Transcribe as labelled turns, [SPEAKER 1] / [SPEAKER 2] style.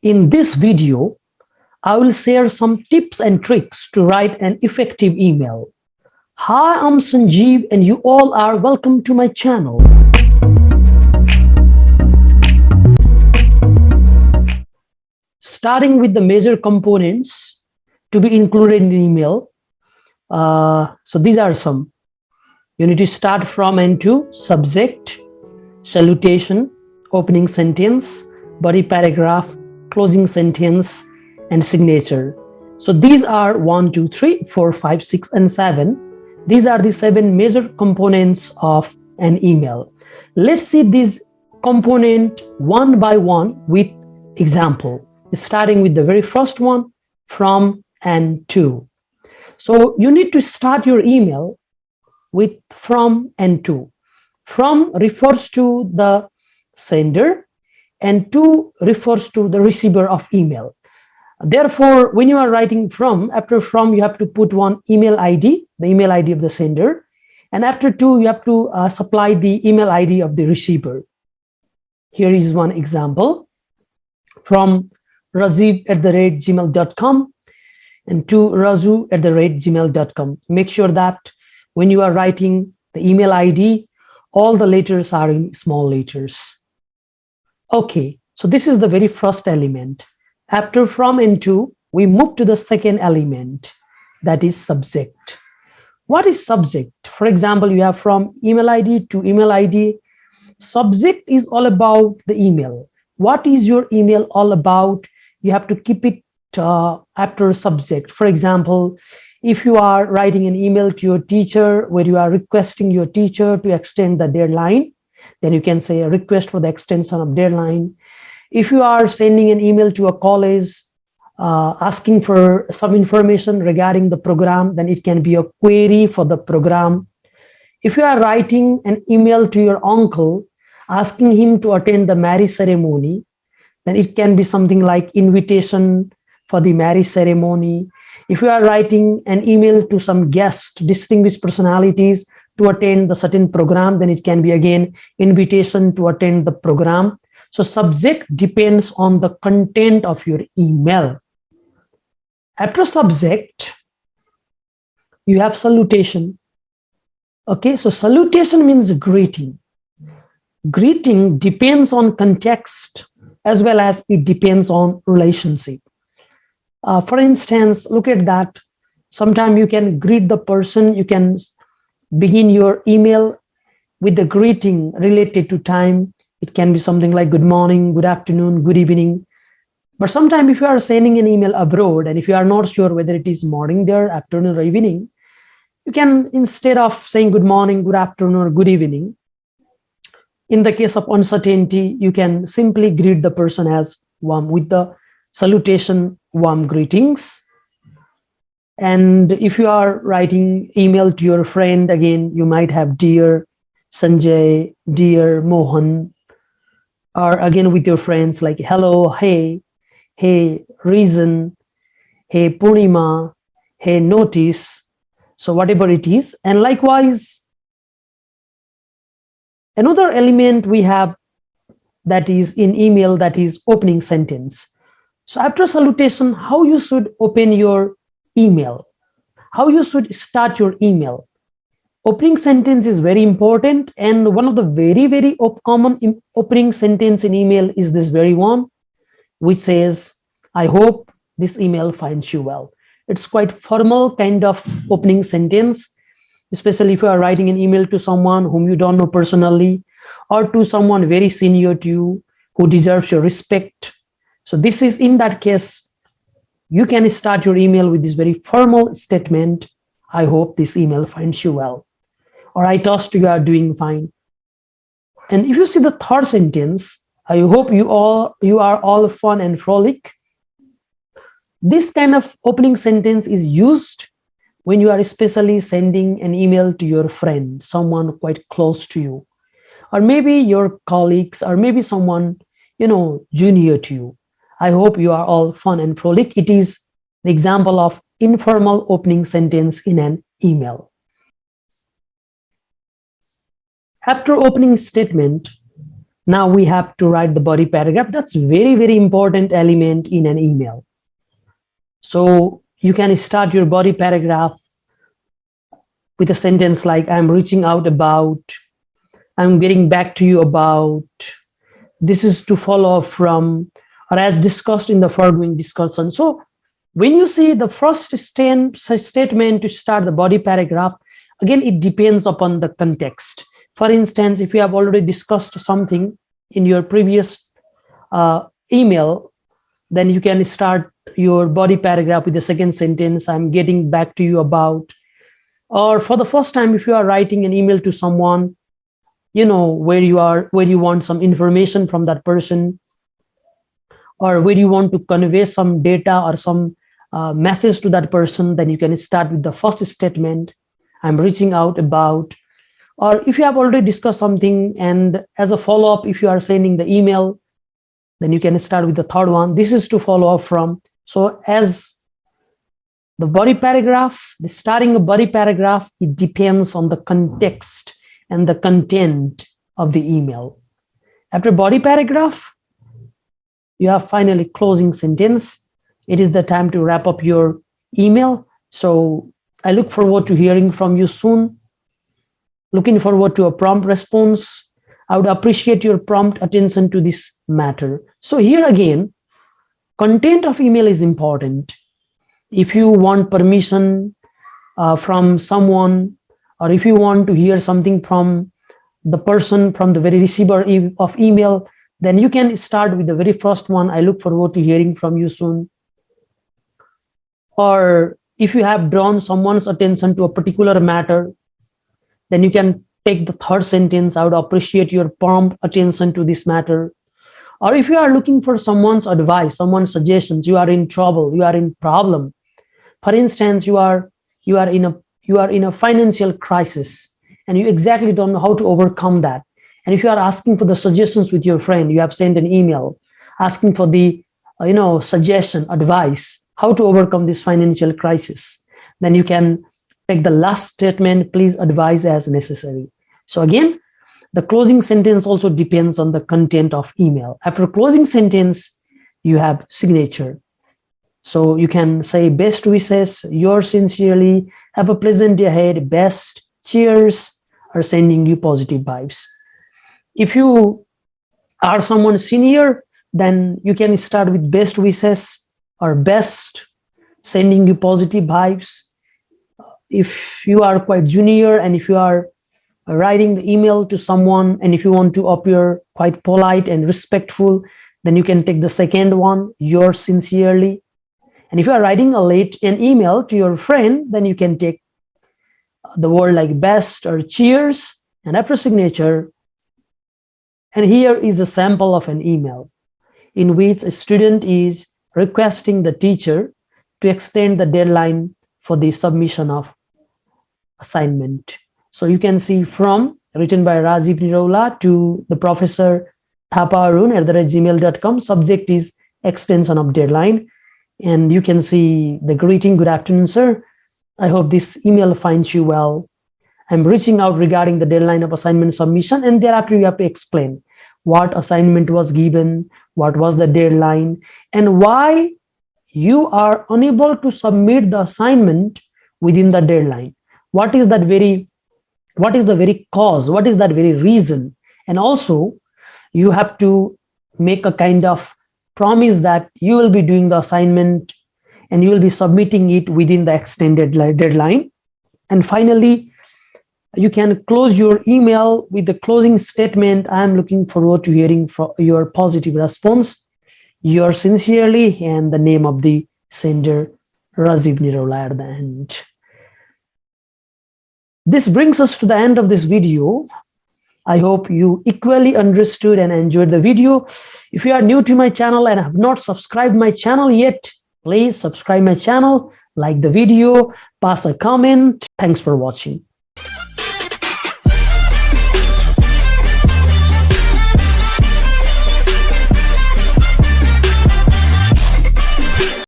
[SPEAKER 1] In this video, I will share some tips and tricks to write an effective email. Hi, I'm Sanjeev and you all are welcome to my channel. Starting with the major components to be included in email. So these are some. You need to start from and to: subject, salutation, opening sentence, body paragraph, closing sentence, and signature. So these are 1, 2, 3, 4, 5, 6, and 7. These are the 7 major components of an email. Let's see these components one by one with example. Starting with the very first one, from and to. So you need to start your email with from and to. From refers to the sender and to refers to the receiver of email. Therefore, when you are writing from, after from you have to put one email ID, the email ID of the sender, and after to you have to supply the email ID of the receiver. Here is one example: from rajiv@gmail.com and to raju@gmail.com. Make sure that when you are writing the email ID, all the letters are in small letters. Okay, so this is the very first element. After from and to, we move to the second element, that is subject. What is subject? For example, you have from email ID to email ID. Subject is all about the email. What is your email all about? You have to keep it after subject. For example, if you are writing an email to your teacher where you are requesting your teacher to extend the deadline, then you can say a request for the extension of deadline. If you are sending an email to a college asking for some information regarding the program, then it can be a query for the program. If you are writing an email to your uncle asking him to attend the marriage ceremony, then it can be something like invitation for the marriage ceremony. If you are writing an email to some guest, distinguished personalities to attend the certain program, then it can be again invitation to attend the program. So subject depends on the content of your email. After subject, you have salutation. Okay, so salutation means greeting. Greeting depends on context as well as it depends on relationship. For instance, look at that. Sometimes you can greet the person, you can begin your email with the greeting related to time. It can be something like good morning, good afternoon, good evening. But sometimes if you are sending an email abroad and if you are not sure whether it is morning there, afternoon, or evening, you can, instead of saying good morning, good afternoon, or good evening, in the case of uncertainty, you can simply greet the person as warm with the salutation, warm greetings. And if you are writing email to your friend, again, you might have dear Sanjay, dear Mohan, or again with your friends like hello, hey, hey, reason, hey, Purnima, hey, notice. So whatever it is. And likewise, another element we have that is in email, that is opening sentence. So after salutation, how you should open your email, how you should start your email. Opening sentence is very important, and one of the very, very common opening sentence in email is this very one, which says, I hope this email finds you well. It's quite formal kind of opening sentence, especially if you are writing an email to someone whom you don't know personally or to someone very senior to you who deserves your respect. So this is, in that case, you can start your email with this very formal statement, I hope this email finds you well, or I trust you are doing fine. And if you see the third sentence, I hope you are all fun and frolic. This kind of opening sentence is used when you are especially sending an email to your friend, someone quite close to you, or maybe your colleagues, or maybe someone, junior to you. I hope you are all fun and frolic. It is the example of informal opening sentence in an email. After opening statement, Now we have to write the body paragraph. That's very, very important element in an email. So you can start your body paragraph with a sentence like, I'm reaching out about, I'm getting back to you about, this is to follow up from, or as discussed in the foregoing discussion. So when you see the first statement to start the body paragraph, again, it depends upon the context. For instance, if you have already discussed something in your previous email, then you can start your body paragraph with the second sentence, I'm getting back to you about. Or for the first time, if you are writing an email to someone, where you want some information from that person, or where you want to convey some data or some message to that person, then you can start with the first statement, I'm reaching out about. Or if you have already discussed something and as a follow-up, if you are sending the email, then you can start with the third one, this is to follow up from. So as the body paragraph, the starting of body paragraph, it depends on the context and the content of the email. After body paragraph, you have finally closing sentence. It is the time to wrap up your email. So I look forward to hearing from you soon. Looking forward to a prompt response. I would appreciate your prompt attention to this matter. So here again, content of email is important. If you want permission from someone, or if you want to hear something from the person, from the very receiver of email, then you can start with the very first one, I look forward to hearing from you soon. Or if you have drawn someone's attention to a particular matter, then you can take the third sentence, I would appreciate your prompt attention to this matter. Or if you are looking for someone's advice, someone's suggestions, you are in trouble, you are in problem. For instance, you are in a financial crisis and you exactly don't know how to overcome that. And if you are asking for the suggestions with your friend, you have sent an email asking for the suggestion, advice, how to overcome this financial crisis, then you can take the last statement, please advise as necessary. So again, the closing sentence also depends on the content of email. After closing sentence, you have signature. So you can say, best wishes, yours sincerely, have a pleasant day ahead, best, cheers, or sending you positive vibes. If you are someone senior, then you can start with best wishes or best, sending you positive vibes. If you are quite junior and if you are writing the email to someone and if you want to appear quite polite and respectful, then you can take the second one, yours sincerely. And if you are writing an email to your friend, then you can take the word like best or cheers, and after signature. And here is a sample of an email in which a student is requesting the teacher to extend the deadline for the submission of assignment. So you can see from written by Rajiv Niraula to the professor thapaarun@gmail.com. Subject is extension of deadline. And you can see the greeting, good afternoon, sir. I hope this email finds you well. I'm reaching out regarding the deadline of assignment submission, and thereafter you have to explain what assignment was given, what was the deadline, and why you are unable to submit the assignment within the deadline. What is the very cause? What is that very reason? And also, you have to make a kind of promise that you will be doing the assignment and you will be submitting it within the extended deadline. And finally, you can close your email with the closing statement, I am looking forward to hearing from your positive response. Yours sincerely, and the name of the sender, Rajiv Niraula, at the end. This brings us to the end of this video. I hope you equally understood and enjoyed the video. If you are new to my channel and have not subscribed my channel yet, please subscribe my channel, like the video, pass a comment. Thanks for watching.